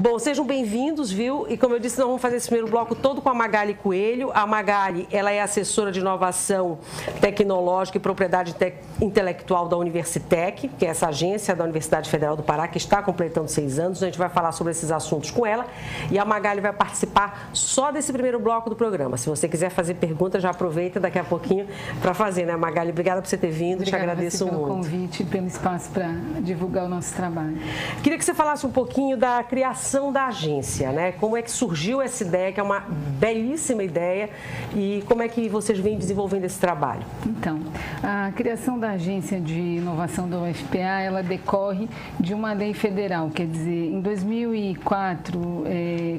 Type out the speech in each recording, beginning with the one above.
Bom, sejam bem-vindos, viu? E como eu disse, nós vamos fazer esse primeiro bloco todo com a Magali Coelho. A Magali, ela é assessora de inovação tecnológica e propriedade intelectual da Universitec, que é essa agência da Universidade Federal do Pará, que está completando 6 anos. A gente vai falar sobre esses assuntos com ela. E a Magali vai participar só desse primeiro bloco do programa. Se você quiser fazer pergunta, já aproveita daqui a pouquinho para fazer, né, Magali? Obrigada por você ter vindo. Obrigada, te agradeço muito. Pelo convite e pelo espaço para divulgar o nosso trabalho. Queria que você falasse um pouquinho da criação da agência, né? Como é que surgiu essa ideia, que é uma belíssima ideia, e como é que vocês vêm desenvolvendo esse trabalho? Então, a criação da agência de inovação da UFPA, ela decorre de uma lei federal, quer dizer, em 2004,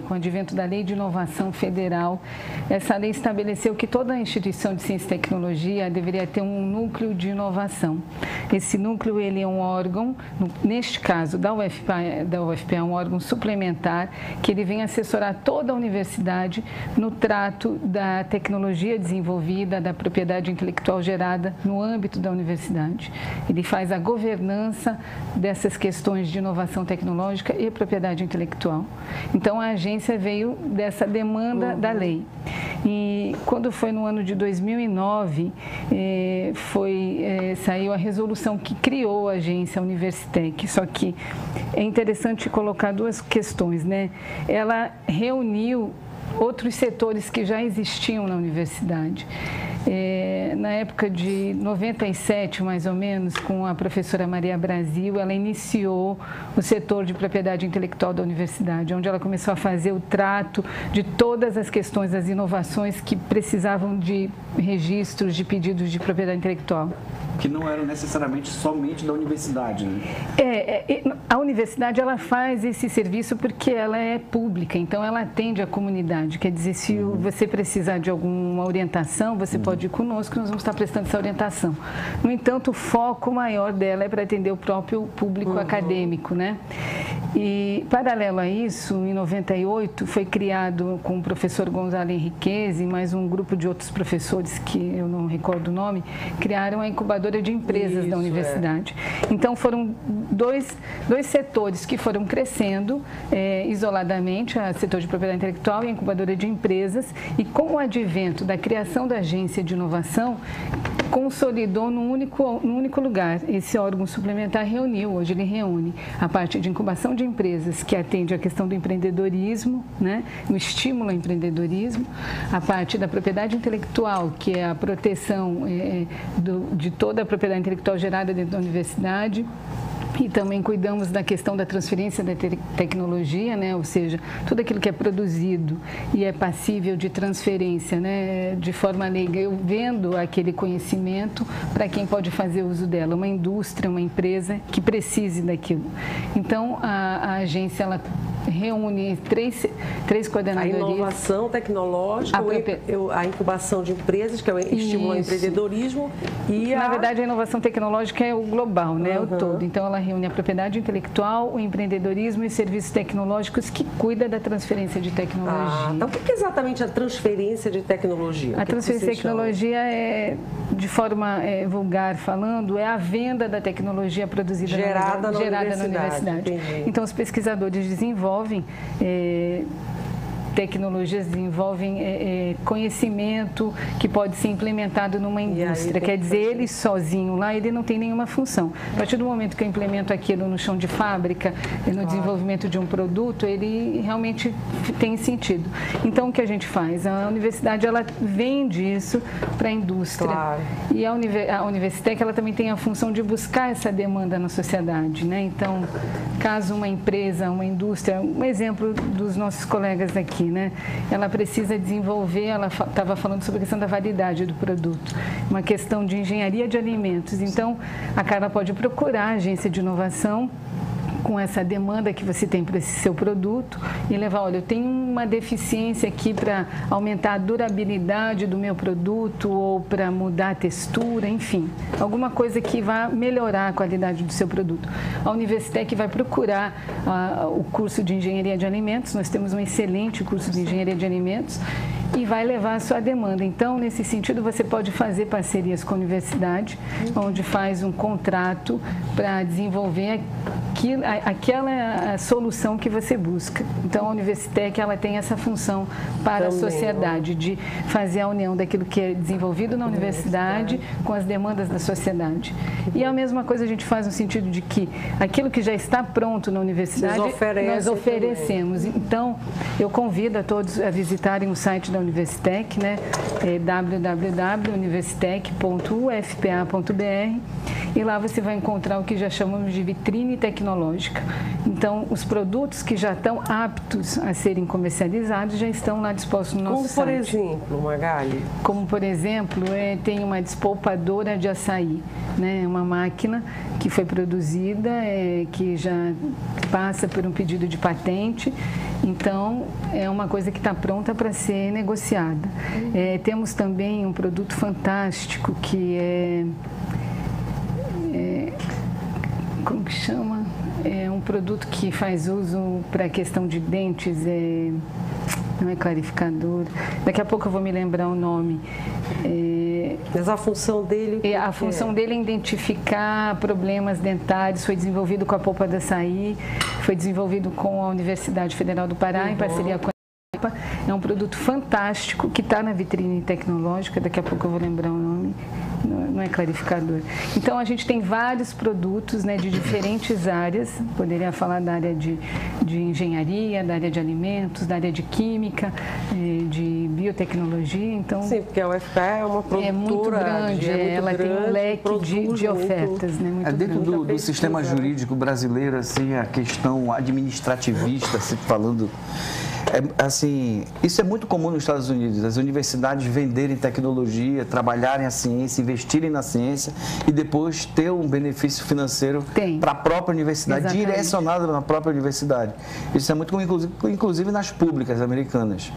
com o advento da Lei de Inovação Federal, essa lei estabeleceu que toda instituição de ciência e tecnologia deveria ter um núcleo de inovação. Esse núcleo, ele é um órgão, neste caso da UFPA é um órgão suplementar, que ele vem assessorar toda a universidade no trato da tecnologia desenvolvida, da propriedade intelectual gerada no âmbito da universidade. Ele faz a governança dessas questões de inovação tecnológica e propriedade intelectual. Então, a agência veio dessa demanda da lei. E quando foi no ano de 2009, saiu a resolução que criou a agência Universitec. Só que é interessante colocar duas questões, né? Ela reuniu outros setores que já existiam na universidade. Na época de 97, mais ou menos, com a professora Maria Brasil, ela iniciou o setor de propriedade intelectual da universidade, onde ela começou a fazer o trato de todas as questões, as inovações que precisavam de registros de pedidos de propriedade intelectual. Que não eram necessariamente somente da universidade, né? A universidade, ela faz esse serviço porque ela é pública, então ela atende a comunidade. Quer dizer, se você precisar de alguma orientação, você pode ir conosco, nós vamos estar prestando essa orientação. No entanto, o foco maior dela é para atender o próprio público acadêmico, né? E, paralelo a isso, em 98, foi criado com o professor Gonzalo Henriquez e mais um grupo de outros professores, que eu não recordo o nome, criaram a incubadora de empresas da universidade. Então, foram dois setores que foram crescendo isoladamente, o setor de propriedade intelectual e a incubadora de empresas, e com o advento da criação da agência de inovação, consolidou num único lugar. Esse órgão suplementar hoje ele reúne a parte de incubação de empresas, que atende a questão do empreendedorismo, né? O estímulo ao empreendedorismo, a parte da propriedade intelectual, que é a proteção de toda a propriedade intelectual gerada dentro da universidade. E também cuidamos da questão da transferência da tecnologia, né? Ou seja, tudo aquilo que é produzido e é passível de transferência, né? De forma leiga, eu vendo aquele conhecimento para quem pode fazer uso dela, uma indústria, uma empresa que precise daquilo. Então, a agência, ela reúne três coordenadorias. A inovação tecnológica, a incubação de empresas, que é o estímulo ao empreendedorismo. Na verdade, a inovação tecnológica é o global, né? O todo. Então, ela reúne a propriedade intelectual, o empreendedorismo e serviços tecnológicos, que cuida da transferência de tecnologia. Então, o que é exatamente a transferência de tecnologia? A transferência de tecnologia de forma vulgar falando, é a venda da tecnologia produzida gerada na universidade. Então, os pesquisadores desenvolvem tecnologias, desenvolvem conhecimento que pode ser implementado numa indústria. Quer dizer, ele sozinho lá, ele não tem nenhuma função. A partir do momento que eu implemento aquilo no chão de fábrica, no desenvolvimento de um produto, ele realmente tem sentido. Então, o que a gente faz? A universidade, ela vende isso para a indústria. Claro. E a Universitec, ela também tem a função de buscar essa demanda na sociedade, né? Então, caso uma empresa, uma indústria, um exemplo dos nossos colegas aqui, né? Ela precisa desenvolver, ela estava falando sobre a questão da validade do produto, uma questão de engenharia de alimentos. Então, a Carla pode procurar a agência de inovação com essa demanda que você tem para esse seu produto e levar, olha, eu tenho uma deficiência aqui para aumentar a durabilidade do meu produto ou para mudar a textura, enfim, alguma coisa que vá melhorar a qualidade do seu produto. A Universitec vai procurar o curso de Engenharia de Alimentos, nós temos um excelente curso de Engenharia de Alimentos, e vai levar a sua demanda. Então, nesse sentido, você pode fazer parcerias com a universidade, onde faz um contrato para desenvolver aquela é a solução que você busca. Então, a Universitec, ela tem essa função para a sociedade, de fazer a união daquilo que é desenvolvido na universidade com as demandas da sociedade. E a mesma coisa a gente faz no sentido de que aquilo que já está pronto na universidade, nós oferecemos. Então, eu convido a todos a visitarem o site da Universitec, né? É www.universitec.ufpa.br, e lá você vai encontrar o que já chamamos de vitrine tecnológica. Então, os produtos que já estão aptos a serem comercializados já estão lá dispostos no nosso site. Como, por exemplo, Magali? Como, por exemplo, tem uma despolpadora de açaí, né? Uma máquina que foi produzida, que já passa por um pedido de patente. Então, é uma coisa que está pronta para ser negociada. Temos também um produto fantástico que como que chama? É um produto que faz uso para a questão de dentes, não é clarificador. Daqui a pouco eu vou me lembrar o nome. Mas a função dele... A função dele é identificar problemas dentários. Foi desenvolvido com a polpa de açaí, foi desenvolvido com a Universidade Federal do Pará, em parceria com a EPA. É um produto fantástico que está na vitrine tecnológica. Daqui a pouco eu vou lembrar o nome. Não é clarificador. Então, a gente tem vários produtos, né, de diferentes áreas. Poderia falar da área de engenharia, da área de alimentos, da área de química, de biotecnologia. Então, sim, porque a UFPA é uma produtora... É muito grande, ela tem um leque de ofertas. Né, muito dentro do sistema jurídico brasileiro, assim, a questão administrativista, assim, falando... assim, isso é muito comum nos Estados Unidos, as universidades venderem tecnologia, trabalharem a ciência, investirem na ciência e depois ter um benefício financeiro para a própria universidade, exatamente, direcionado na própria universidade. Isso é muito comum, inclusive nas públicas americanas.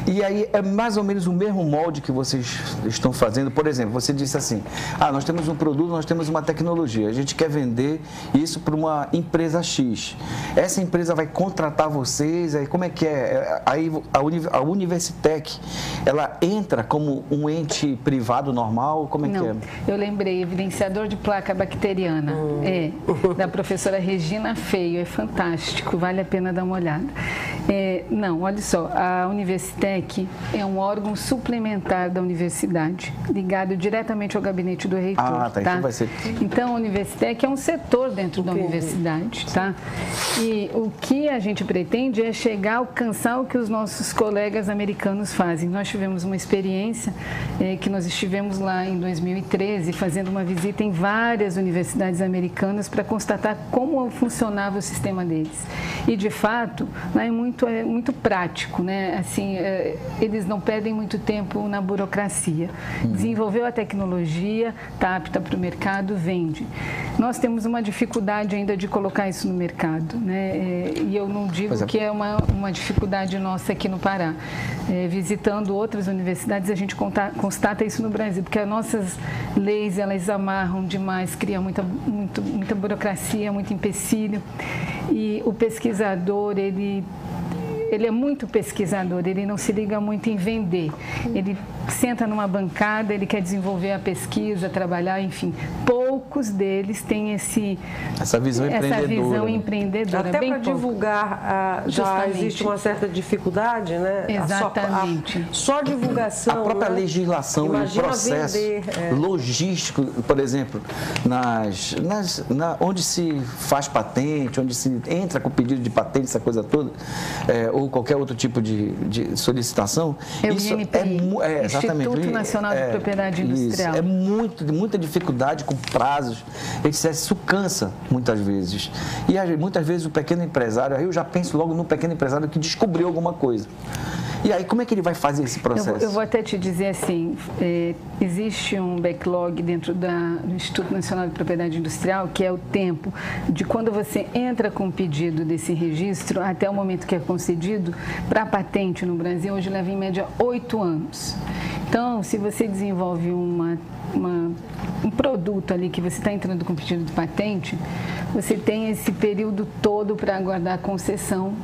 E aí é mais ou menos o mesmo molde que vocês estão fazendo. Por exemplo, você disse assim, nós temos um produto, nós temos uma tecnologia, a gente quer vender isso para uma empresa X. Essa empresa vai contratar vocês, aí como é que é? Aí a Universitec, ela entra como um ente privado normal? Como é que é? Eu lembrei, evidenciador de placa bacteriana, da professora Regina Feio, é fantástico, vale a pena dar uma olhada. Não, olha só, a Universitec é um órgão suplementar da universidade, ligado diretamente ao gabinete do reitor. Tá? Então, vai ser... Então, a Universitec é um setor dentro da universidade, tá? E o que a gente pretende é chegar a alcançar o que os nossos colegas americanos fazem. Nós tivemos uma experiência que nós estivemos lá em 2013, fazendo uma visita em várias universidades americanas para constatar como funcionava o sistema deles. E, de fato, lá é muito prático, né? Assim, eles não perdem muito tempo na burocracia. Desenvolveu a tecnologia, está apta para o mercado, vende. Nós temos uma dificuldade ainda de colocar isso no mercado, né? E eu não digo que é uma dificuldade nossa aqui no Pará. Visitando outras universidades, a gente constata isso no Brasil, porque as nossas leis, elas amarram demais, criam muita burocracia, muito empecilho. E o pesquisador, ele é muito pesquisador, ele não se liga muito em vender. Ele senta numa bancada, ele quer desenvolver a pesquisa, trabalhar, enfim. Poucos deles têm essa visão empreendedora. Até para divulgar, já existe uma certa dificuldade, né? Exatamente. Só divulgação. A própria legislação e o processo logístico, por exemplo, onde se faz patente, onde se entra com pedido de patente, essa coisa toda, ou qualquer outro tipo de solicitação. Isso exatamente. Instituto Nacional de Propriedade Industrial. É muita dificuldade com prazos. Isso cansa muitas vezes. E muitas vezes o pequeno empresário, aí eu já penso logo no pequeno empresário que descobriu alguma coisa. E aí, como é que ele vai fazer esse processo? Eu vou até te dizer assim, existe um backlog dentro do Instituto Nacional de Propriedade Industrial, que é o tempo de quando você entra com o pedido desse registro até o momento que é concedido. Para a patente no Brasil, hoje leva em média 8 anos. Então, se você desenvolve um produto ali que você está entrando com pedido de patente, você tem esse período todo para aguardar a concessão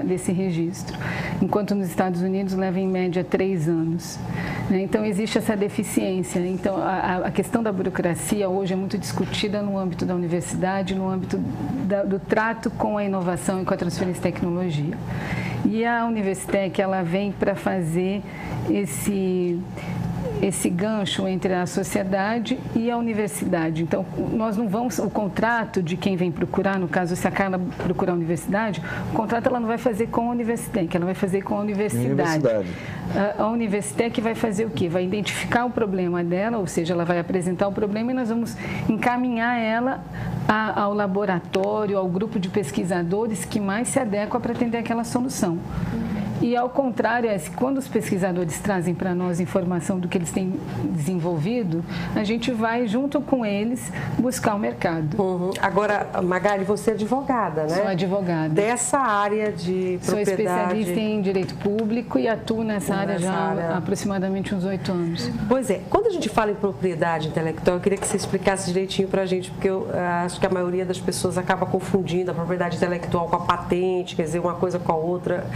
desse registro. Enquanto nos Estados Unidos leva em média 3 anos. Então, existe essa deficiência. Então, a questão da burocracia hoje é muito discutida no âmbito da universidade, no âmbito do trato com a inovação e com a transferência de tecnologia. E a Universitec, ela vem para fazer esse gancho entre a sociedade e a universidade. Então, nós não vamos, o contrato de quem vem procurar, no caso, se a Carla procurar a universidade, o contrato ela não vai fazer com a Universitec, ela vai fazer com a universidade. A Universitec vai fazer o quê? Vai identificar o problema dela, ou seja, ela vai apresentar o problema e nós vamos encaminhar ela ao laboratório, ao grupo de pesquisadores que mais se adequa para atender aquela solução. E, ao contrário, quando os pesquisadores trazem para nós informação do que eles têm desenvolvido, a gente vai, junto com eles, buscar o mercado. Uhum. Agora, Magali, você é advogada, né? Sou advogada. Dessa área de propriedade... Sou especialista em direito público e atuo nessa área já há aproximadamente uns 8 anos. Pois é. Quando a gente fala em propriedade intelectual, eu queria que você explicasse direitinho para a gente, porque eu acho que a maioria das pessoas acaba confundindo a propriedade intelectual com a patente, quer dizer, uma coisa com a outra.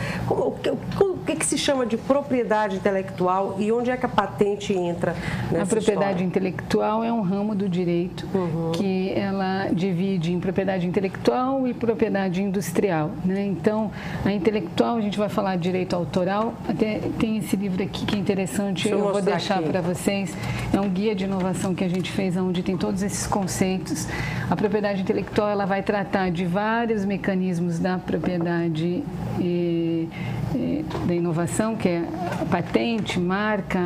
O que se chama de propriedade intelectual e onde é que a patente entra nessa A propriedade história? intelectual é um ramo do direito que ela divide em propriedade intelectual e propriedade industrial, né? Então, a intelectual, a gente vai falar de direito autoral, até tem esse livro aqui que é interessante, eu vou deixar para vocês, é um guia de inovação que a gente fez, onde tem todos esses conceitos. A propriedade intelectual, ela vai tratar de vários mecanismos da propriedade da inovação, que é patente, marca,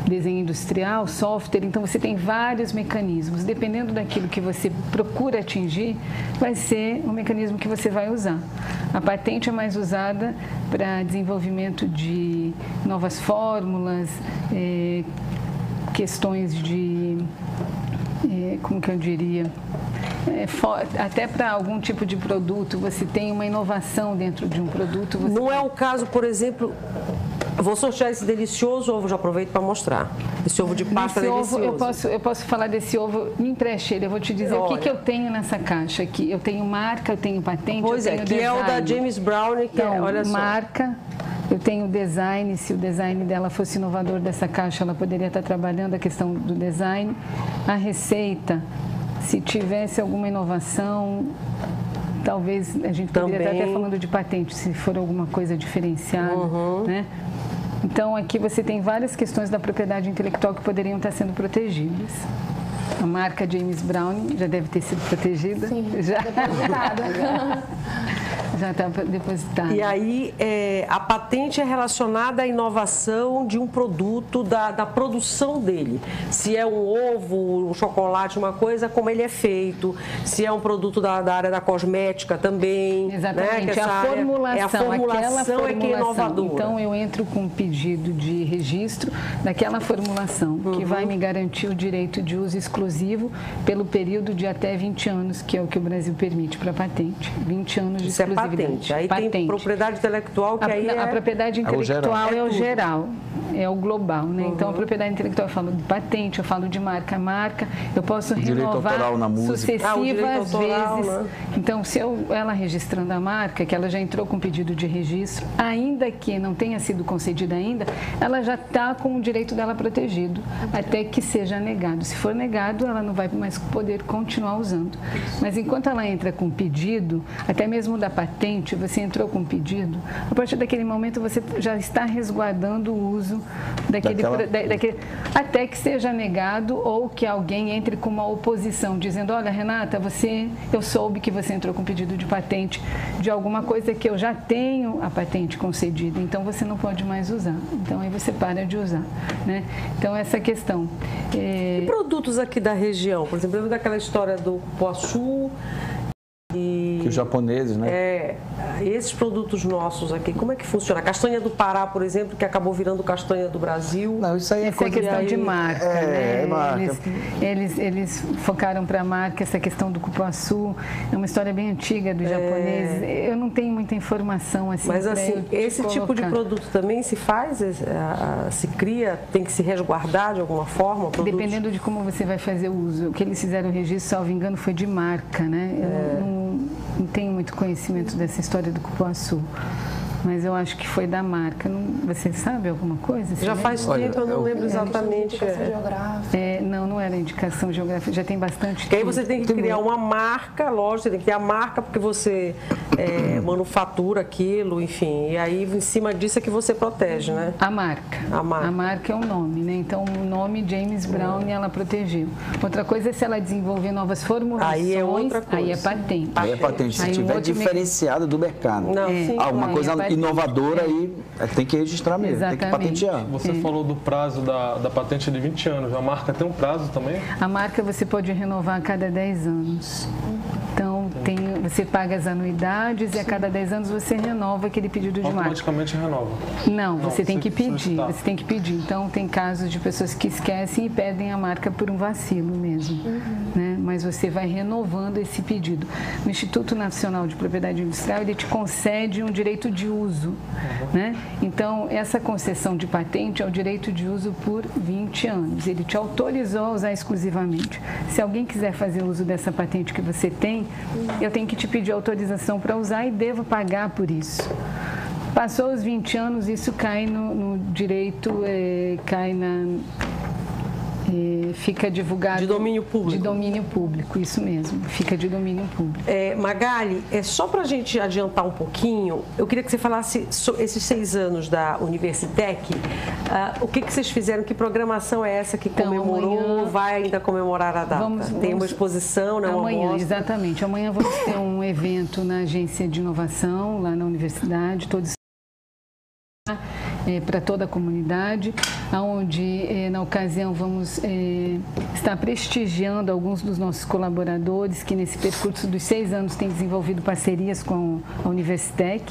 desenho industrial, software. Então, você tem vários mecanismos. Dependendo daquilo que você procura atingir, vai ser o mecanismo que você vai usar. A patente é mais usada para desenvolvimento de novas fórmulas, questões de... como que eu diria... até para algum tipo de produto, você tem uma inovação dentro de um produto. Não é o caso, por exemplo, eu vou sortear esse delicioso ovo, já aproveito para mostrar. Esse ovo de pasta delicioso. Eu posso falar desse ovo, me empreste ele, eu vou te dizer o que eu tenho nessa caixa aqui. Eu tenho marca, eu tenho patente, eu tenho design. É o da James Brown, que então, olha só. Marca, eu tenho design, se o design dela fosse inovador dessa caixa, ela poderia estar trabalhando a questão do design. A receita, se tivesse alguma inovação, talvez a gente poderia estar até falando de patente, se for alguma coisa diferenciada, né? Então, aqui você tem várias questões da propriedade intelectual que poderiam estar sendo protegidas. A marca James Brown já deve ter sido protegida. Sim, já depositada. Já está depositada. E aí, a patente é relacionada à inovação de um produto, da produção dele. Se é um ovo, um chocolate, uma coisa, como ele é feito. Se é um produto da área da cosmética também. Exatamente. Né? Que a formulação é que é inovadora. Então, eu entro com um pedido de registro daquela formulação, que vai me garantir o direito de uso exclusivo pelo período de até 20 anos, que é o que o Brasil permite para patente. 20 anos de exclusividade. Patente. Aí tem propriedade intelectual, que a propriedade intelectual é o geral, é o global, né? Então, a propriedade intelectual, eu falo de patente, eu falo de marca, eu posso renovar sucessivas vezes. Né? Então, se ela registrando a marca, que ela já entrou com pedido de registro, ainda que não tenha sido concedida ainda, ela já está com o direito dela protegido, até que seja negado. Se for negado, ela não vai mais poder continuar usando. Mas enquanto ela entra com pedido, até mesmo da patente, você entrou com pedido, a partir daquele momento você já está resguardando o uso daquele até que seja negado ou que alguém entre com uma oposição, dizendo, olha, Renata, eu soube que você entrou com pedido de patente de alguma coisa que eu já tenho a patente concedida, então você não pode mais usar. Então, aí você para de usar, né? Então, essa questão. E produtos aqui da região? Por exemplo, eu lembro daquela história do cupuaçu, que os japoneses, né? Esses produtos nossos aqui, como é que funciona? A castanha do Pará, por exemplo, que acabou virando castanha do Brasil. Não, isso aí é questão de marca, né? Marca. Eles focaram para a marca essa questão do cupuaçu. É uma história bem antiga dos japoneses. Eu não tenho muita informação assim. Mas assim, esse tipo de produto também se faz, se cria, tem que se resguardar de alguma forma? Dependendo de como você vai fazer o uso. O que eles fizeram o registro, salvo engano, foi de marca, né? Eu não tenho muito conhecimento dessa história do cupuaçu. mas eu acho que foi da marca. Você sabe alguma coisa? Já faz tempo, eu não lembro exatamente. Não era indicação geográfica, já tem bastante tempo. E aí você tem que criar uma marca, lógico, você tem que ter a marca porque você manufatura aquilo, enfim. E aí, em cima disso é que você protege, né? A marca. A marca é o nome, né? Então, o nome James Brown ela protegeu. Outra coisa é se ela desenvolver novas formulações, aí é outra coisa. Aí é patente. Aí é patente, se estiver diferenciada do mercado. Alguma coisa inovadora aí tem que registrar mesmo, exatamente. Tem que patentear. Você falou do prazo da patente de 20 anos. A marca tem um prazo também? A marca você pode renovar a cada 10 anos. Então, você paga as anuidades e a cada 10 anos você renova aquele pedido de marca. Automaticamente renova? Não, você tem que pedir. Você tem que pedir. Então, tem casos de pessoas que esquecem e pedem a marca por um vacilo mesmo. Né? Mas você vai renovando esse pedido. O Instituto Nacional de Propriedade Industrial, ele te concede um direito de uso. Né? Então, essa concessão de patente é o direito de uso por 20 anos. Ele te autorizou a usar exclusivamente. Se alguém quiser fazer uso dessa patente que você tem, eu tenho que te pedir autorização para usar e devo pagar por isso. Passou os 20 anos, isso cai no direito, fica divulgado... De domínio público. De domínio público, isso mesmo, fica de domínio público. Magali, só para a gente adiantar um pouquinho, eu queria que você falasse sobre esses 6 anos da Universitec, o que vocês fizeram, que programação é essa que comemorou, amanhã, vai ainda comemorar a data? Tem uma exposição, né? Amanhã, exatamente. Amanhã vamos ter um evento na Agência de Inovação, lá na Universidade, todos para toda a comunidade, onde na ocasião vamos estar prestigiando alguns dos nossos colaboradores que nesse percurso dos 6 anos têm desenvolvido parcerias com a Universitec,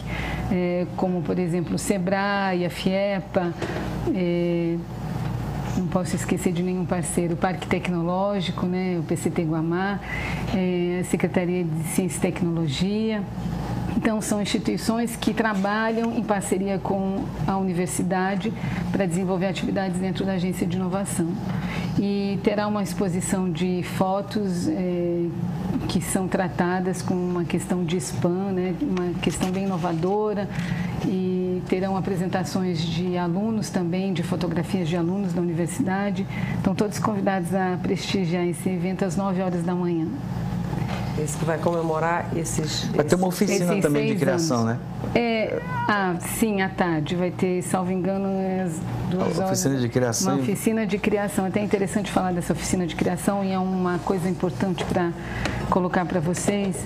como por exemplo o Sebrae, a FIEPA, não posso esquecer de nenhum parceiro, o Parque Tecnológico, né, o PCT Guamá, a Secretaria de Ciência e Tecnologia. Então, são instituições que trabalham em parceria com a universidade para desenvolver atividades dentro da agência de inovação. E terá uma exposição de fotos que são tratadas com uma questão de spam, né? Uma questão bem inovadora, e terão apresentações de alunos também, de fotografias de alunos da universidade. Estão todos convidados a prestigiar esse evento às 9 horas da manhã. Esse que vai comemorar esses... Vai ter uma oficina também de criação, né? Sim, à tarde. Vai ter, salvo engano, às 2 horas. Oficina de criação. Uma oficina de criação. É até interessante falar dessa oficina de criação, e é uma coisa importante para colocar para vocês.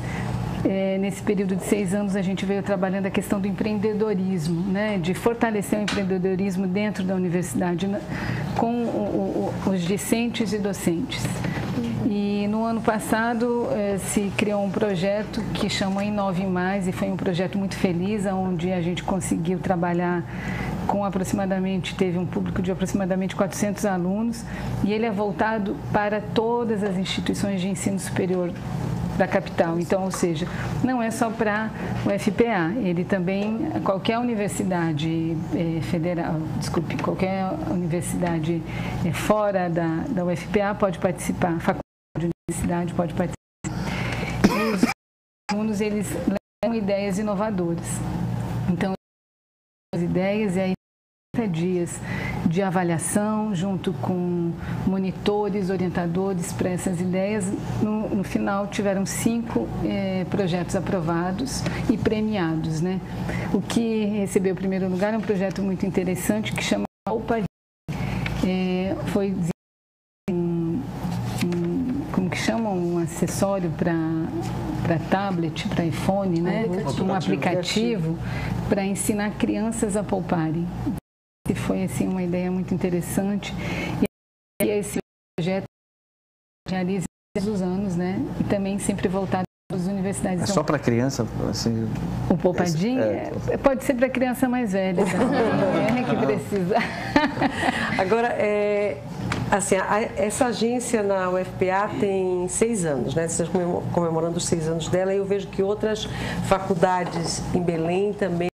Nesse período de 6 anos, a gente veio trabalhando a questão do empreendedorismo, né? De fortalecer o empreendedorismo dentro da universidade, com os discentes e docentes. E no ano passado se criou um projeto que chama Inove Mais, e foi um projeto muito feliz, onde a gente conseguiu trabalhar com teve um público de aproximadamente 400 alunos, e ele é voltado para todas as instituições de ensino superior da capital. Então, ou seja, não é só para o FPA, ele também, qualquer universidade federal, qualquer universidade fora da UFPA pode participar, a faculdade de universidade pode participar. E os alunos, eles levam ideias inovadoras. Então, as ideias, e aí 30 dias de avaliação junto com monitores, orientadores para essas ideias. No final tiveram 5 projetos aprovados e premiados, né? O que recebeu o primeiro lugar é um projeto muito interessante que chama Opa. Foi como que chamam, um acessório para tablet, para iPhone, né? Um aplicativo para ensinar crianças a pouparem. Foi assim uma ideia muito interessante, e esse projeto realiza todos os anos, né? E também sempre voltado às universidades. É só para criança, assim? O Poupadinho pode ser para criança mais velha também, que precisa. Agora, assim, essa agência na UFPA tem 6 anos, né? Vocês estão comemorando os 6 anos dela, e eu vejo que outras faculdades em Belém também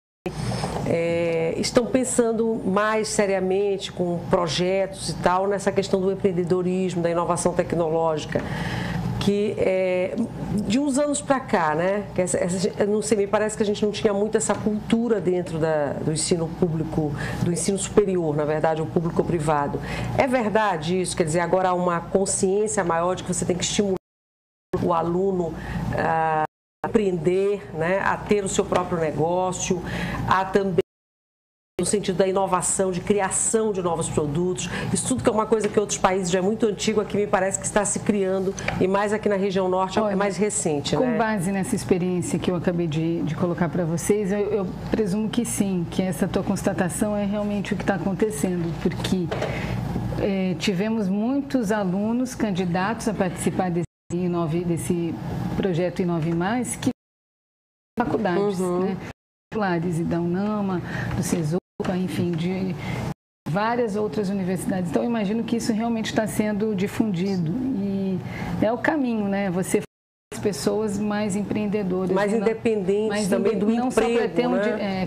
estão pensando mais seriamente, com projetos e tal, nessa questão do empreendedorismo, da inovação tecnológica. que de uns anos para cá, né? Não sei, me parece que a gente não tinha muito essa cultura dentro do ensino público, do ensino superior, na verdade, o público-privado. É verdade isso? Quer dizer, agora há uma consciência maior de que você tem que estimular o aluno a empreender, né? A ter o seu próprio negócio, a também no sentido da inovação, de criação de novos produtos. Isso tudo que é uma coisa que outros países já é muito antigo, aqui me parece que está se criando, e mais aqui na região norte é mais recente. Com base nessa experiência que eu acabei de colocar para vocês, eu presumo que sim, que essa tua constatação é realmente o que está acontecendo, porque tivemos muitos alunos candidatos a participar desse projeto Inove Mais, que faculdades, né? E da UNAMA, do CESUCA, enfim, de várias outras universidades. Então, eu imagino que isso realmente está sendo difundido e é o caminho, né? Você faz as pessoas mais empreendedoras. Mais independentes também do não emprego, só para ter né?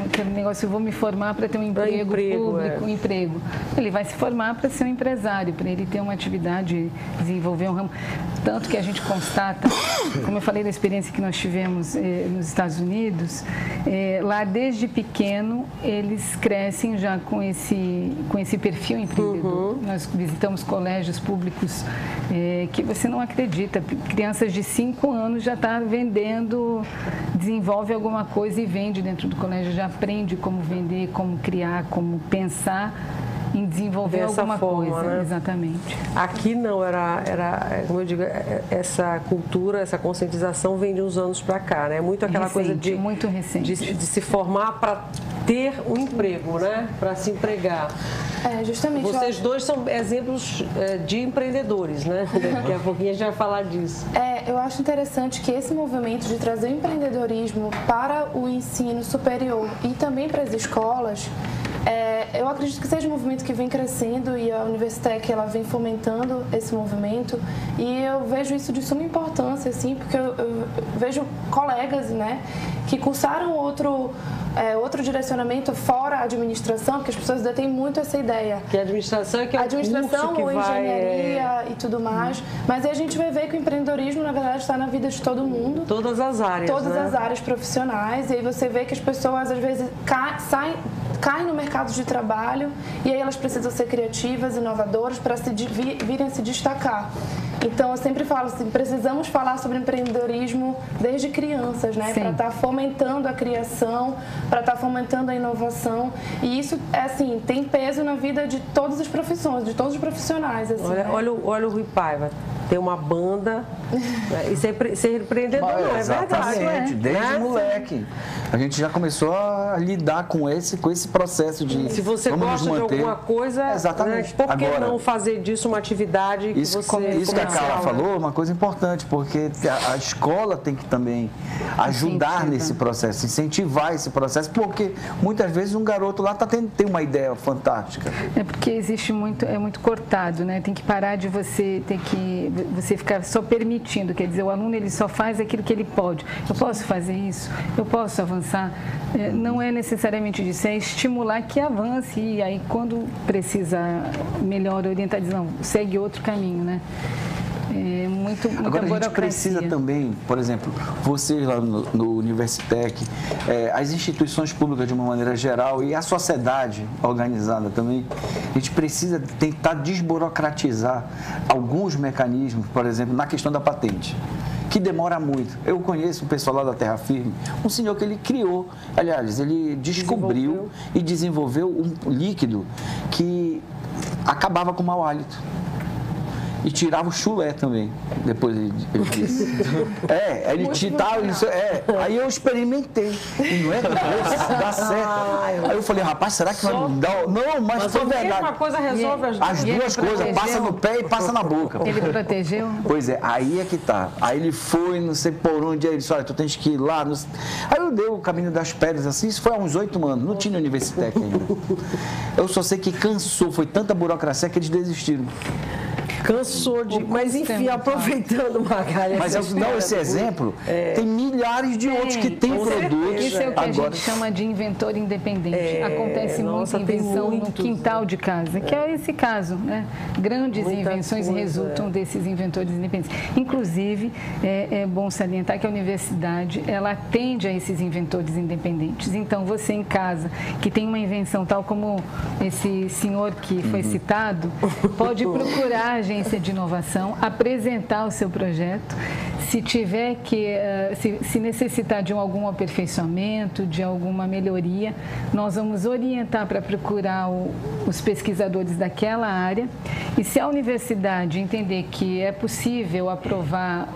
aquele negócio, eu vou me formar para ter um emprego público, um emprego. Ele vai se formar para ser um empresário, para ele ter uma atividade, desenvolver um ramo. Tanto que a gente constata, como eu falei da experiência que nós tivemos nos Estados Unidos, lá desde pequeno eles crescem já com esse perfil empreendedor. Nós visitamos colégios públicos que você não acredita, crianças de 5 anos já está vendendo, desenvolve alguma coisa e vende dentro do colégio, já aprende como vender, como criar, como pensar em desenvolver alguma coisa, né? Exatamente. Aqui não, como eu digo, essa cultura, essa conscientização vem de uns anos para cá, né? Muito aquela coisa muito recente. De se formar para ter um emprego, né? Para se empregar. Justamente. Vocês dois são exemplos de empreendedores, né? Daqui a pouquinho a gente vai falar disso. Eu acho interessante que esse movimento de trazer o empreendedorismo para o ensino superior e também para as escolas, eu acredito que seja um movimento que vem crescendo e a Universitec ela vem fomentando esse movimento, e eu vejo isso de suma importância, assim, porque eu vejo colegas, né, que cursaram outro direcionamento fora a administração, porque as pessoas ainda têm muito essa ideia. Que a administração é que é administração ou engenharia e tudo mais. Mas aí a gente vai ver que o empreendedorismo, na verdade, está na vida de todo mundo. Todas as áreas, Todas as áreas profissionais. E aí você vê que as pessoas, às vezes, caem no mercado de trabalho e aí elas precisam ser criativas, inovadoras para virem a se destacar. Então, eu sempre falo assim, precisamos falar sobre empreendedorismo desde crianças, né? Para estar fomentando a criação, para estar fomentando a inovação. E isso, assim, tem peso na vida de todas as profissões, de todos os profissionais. Assim, olha o Rui Paiva. Tem uma banda e ser empreendedor, não é verdade. Exatamente, desde moleque. A gente já começou a lidar com esse processo de... Se você gosta de alguma coisa, exatamente. Né, por que agora, não fazer disso uma atividade que isso que a Carla falou é uma coisa importante, porque a escola tem que também ajudar nesse processo, incentivar esse processo, porque muitas vezes um garoto lá tem uma ideia fantástica. É porque existe é muito cortado, né? Tem que parar de você ficar só permitindo, quer dizer, o aluno ele só faz aquilo que ele pode. Eu posso fazer isso? Eu posso avançar? Não é necessariamente disso, é estimular que avance e aí quando precisa melhor orientar, diz, não, segue outro caminho, né? Muita Agora a gente precisa também, por exemplo, vocês lá no Universitec, as instituições públicas de uma maneira geral e a sociedade organizada também, a gente precisa tentar desburocratizar alguns mecanismos, por exemplo, na questão da patente, que demora muito. Eu conheço um pessoal lá da Terra Firme, um senhor que ele criou, aliás, ele descobriu e desenvolveu um líquido que acabava com o mau hálito. E tirava o chulé também, depois ele disse. Ele tirava isso. Aí eu experimentei. E não é que dá certo. Aí eu falei, rapaz, será que vai dar? Não, mas foi verdade. Uma coisa resolve as duas coisas, passa no pé e passa na boca. Ele protegeu? Pois é, aí é que tá. Aí ele foi, não sei por onde, aí ele disse, olha, tu tens que ir lá. Aí eu dei o caminho das pedras assim, isso foi há uns 8 anos, não tinha Universitec ainda. Eu só sei que cansou, foi tanta burocracia que eles desistiram. Cansou de... Mas enfim, aproveitando, Magali... Mas eu dou esse exemplo, tem milhares de outros que têm produtos. Isso é o que a gente chama de inventor independente. Acontece muita invenção no quintal de casa, que é esse caso, né? Grandes invenções resultam desses inventores independentes. Inclusive, é bom salientar que a universidade, ela atende a esses inventores independentes. Então, você em casa, que tem uma invenção tal como esse senhor que foi citado, pode procurar a agência de inovação, apresentar o seu projeto. Se tiver que, se necessitar de algum aperfeiçoamento, de alguma melhoria, nós vamos orientar para procurar os pesquisadores daquela área. E se a universidade entender que é possível aprovar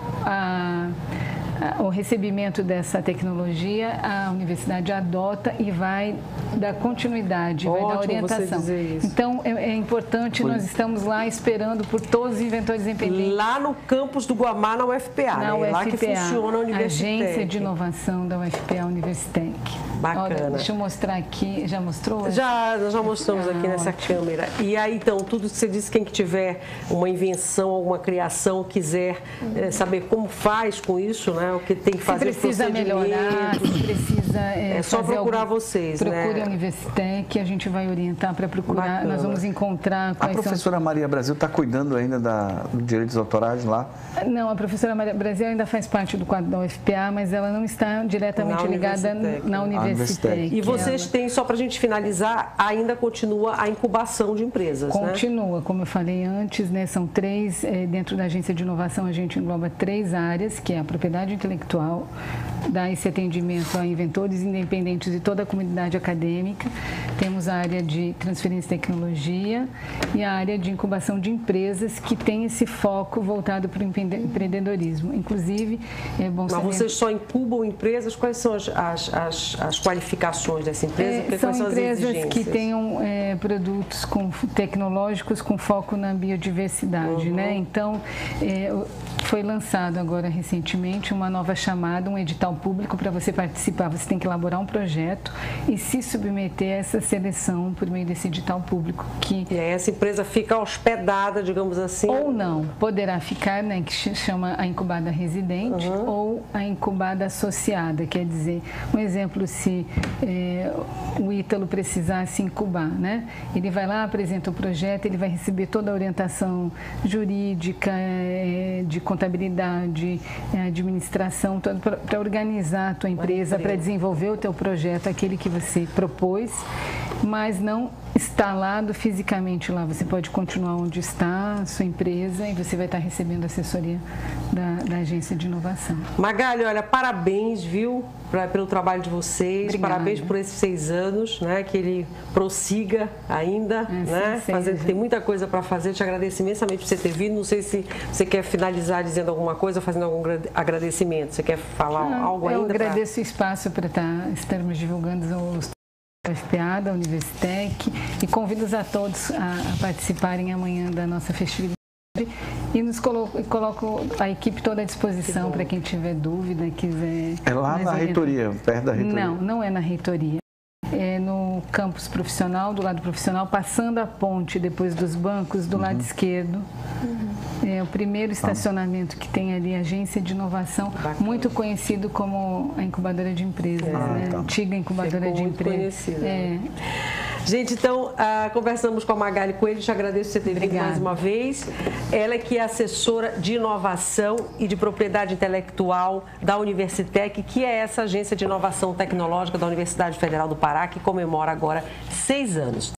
o recebimento dessa tecnologia, a universidade adota e vai dar continuidade, vai dar orientação. Você dizer isso. Então, é importante, nós estamos lá esperando por todos os inventores independentes. Lá no campus do Guamá, na UFPA, na UFPA, lá que funciona a Universitec. Agência de Inovação da UFPA Universitec. Bacana. Olha, deixa eu mostrar aqui. Já mostrou? Nós já mostramos aqui nessa câmera. E aí, então, tudo que você disse, quem que tiver uma invenção, alguma criação, quiser saber como faz com isso, né? O que tem que fazer, se precisa melhorar, se precisa é só procurar vocês, procure né? a Universitec, a gente vai orientar para procurar. Bacana. Nós vamos encontrar quais A professora Maria Brasil está cuidando ainda dos direitos autorais lá? Não, a professora Maria Brasil ainda faz parte do quadro da UFPA, mas ela não está diretamente ligada na Universitec. E vocês têm, só para a gente finalizar, ainda continua a incubação de empresas, Continua, né? Como eu falei antes, né, são 3, dentro da agência de inovação a gente engloba 3 áreas, que é a propriedade intelectual, dá esse atendimento a inventores independentes de toda a comunidade acadêmica. Temos a área de transferência de tecnologia e a área de incubação de empresas que tem esse foco voltado para o empreendedorismo. Inclusive, é bom saber... Mas vocês só incubam empresas? Quais são as qualificações dessa empresa? São empresas que tenham produtos tecnológicos com foco na biodiversidade, né? Então, foi lançado agora recentemente uma nova chamada, um edital público para você participar. Você tem que elaborar um projeto e se submeter a essa seleção por meio desse edital público. E aí essa empresa fica hospedada, digamos assim? Ou não, poderá ficar, né, que chama a incubada residente ou a incubada associada, quer dizer, um exemplo, se o Ítalo precisasse incubar, né? Ele vai lá, apresenta o projeto, ele vai receber toda a orientação jurídica, de contabilidade, administração, para organizar a tua empresa, para desenvolver o teu projeto, aquele que você propôs, mas não instalado fisicamente lá. Você pode continuar onde está a sua empresa e você vai estar recebendo assessoria da agência de inovação. Magali, olha, parabéns, viu, pelo trabalho de vocês. Obrigada. Parabéns por esses 6 anos, né, que ele prossiga ainda, né, tem muita coisa para fazer. Te agradeço imensamente por você ter vindo. Não sei se você quer finalizar dizendo alguma coisa, fazendo algum agradecimento. Você quer falar algo ainda? Eu agradeço o espaço para estarmos divulgando os da UFPA, da Universitec, e convido a todos a participarem amanhã da nossa festividade e nos coloco a equipe toda à disposição para quem tiver dúvida, quiser... É lá na reitoria, perto da reitoria? Não é na reitoria. É no campus profissional, do lado profissional, passando a ponte depois dos bancos, do lado esquerdo. É o primeiro estacionamento que tem ali, agência de inovação, bacana, muito conhecido como a incubadora de empresas, né? Antiga incubadora de empresas. Gente, então, conversamos com a Magali Coelho, te agradeço por você ter vindo mais uma vez. Ela que é assessora de inovação e de propriedade intelectual da Universitec, que é essa agência de inovação tecnológica da Universidade Federal do Pará, que comemora agora 6 anos.